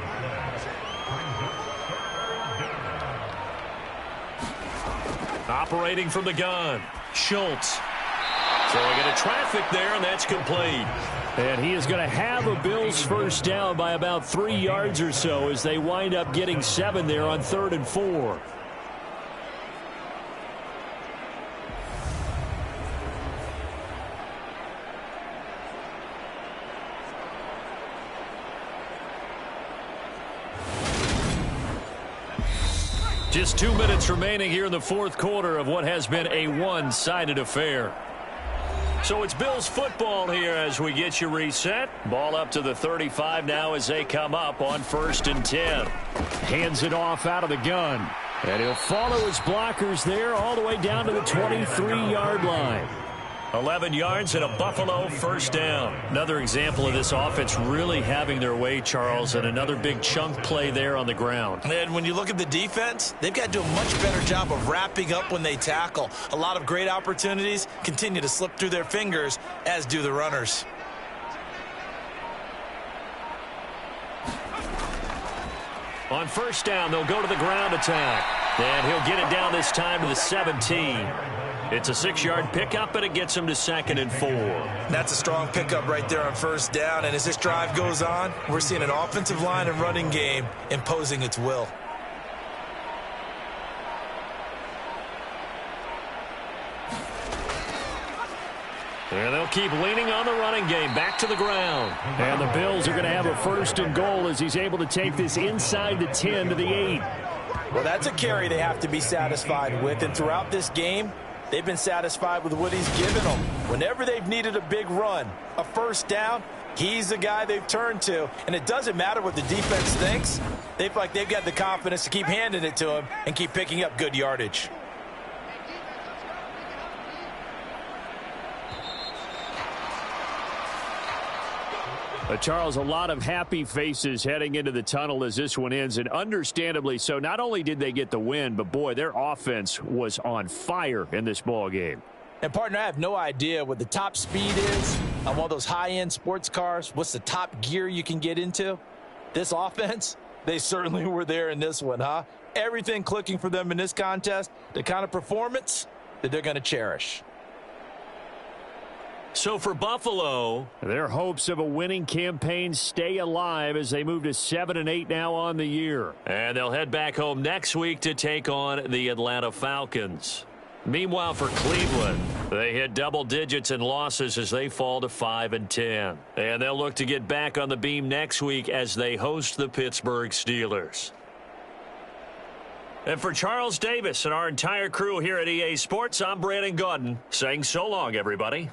Operating from the gun, Schultz. So we get a traffic there, and that's complete. And he is going to have a Bills 1st down by about 3 yards or so as they wind up getting 7 there on 3rd and 4. Just 2 minutes remaining here in the 4th quarter of what has been a one-sided affair. So it's Bills football here as we get you reset. Ball up to the 35 now as they come up on 1st and 10. Hands it off out of the gun. And he'll follow his blockers there all the way down to the 23-yard line. 11 yards and a Buffalo 1st down. Another example of this offense really having their way, Charles, and another big chunk play there on the ground. And when you look at the defense, they've got to do a much better job of wrapping up when they tackle. A lot of great opportunities continue to slip through their fingers, as do the runners. On 1st down, they'll go to the ground attack. And he'll get it down this time to the 17. It's a 6-yard pickup, and it gets him to 2nd and 4. That's a strong pickup right there on 1st down. And as this drive goes on, we're seeing an offensive line and running game imposing its will. And they'll keep leaning on the running game. Back to the ground. And the Bills are going to have a 1st and goal as he's able to take this inside the 10 to the 8. Well, that's a carry they have to be satisfied with. And throughout this game, they've been satisfied with what he's given them. Whenever they've needed a big run, a 1st down, he's the guy they've turned to. And it doesn't matter what the defense thinks. They feel like they've got the confidence to keep handing it to him and keep picking up good yardage. Charles, a lot of happy faces heading into the tunnel as this one ends, and understandably so. Not only did they get the win, but, boy, their offense was on fire in this ball game. And, partner, I have no idea what the top speed is on one of those high-end sports cars. What's the top gear you can get into? This offense, they certainly were there in this one, huh? Everything clicking for them in this contest, the kind of performance that they're going to cherish. So for Buffalo, their hopes of a winning campaign stay alive as they move to 7-8 now on the year. And they'll head back home next week to take on the Atlanta Falcons. Meanwhile, for Cleveland, they hit double digits in losses as they fall to 5-10. And they'll look to get back on the beam next week as they host the Pittsburgh Steelers. And for Charles Davis and our entire crew here at EA Sports, I'm Brandon Gaudin saying so long, everybody.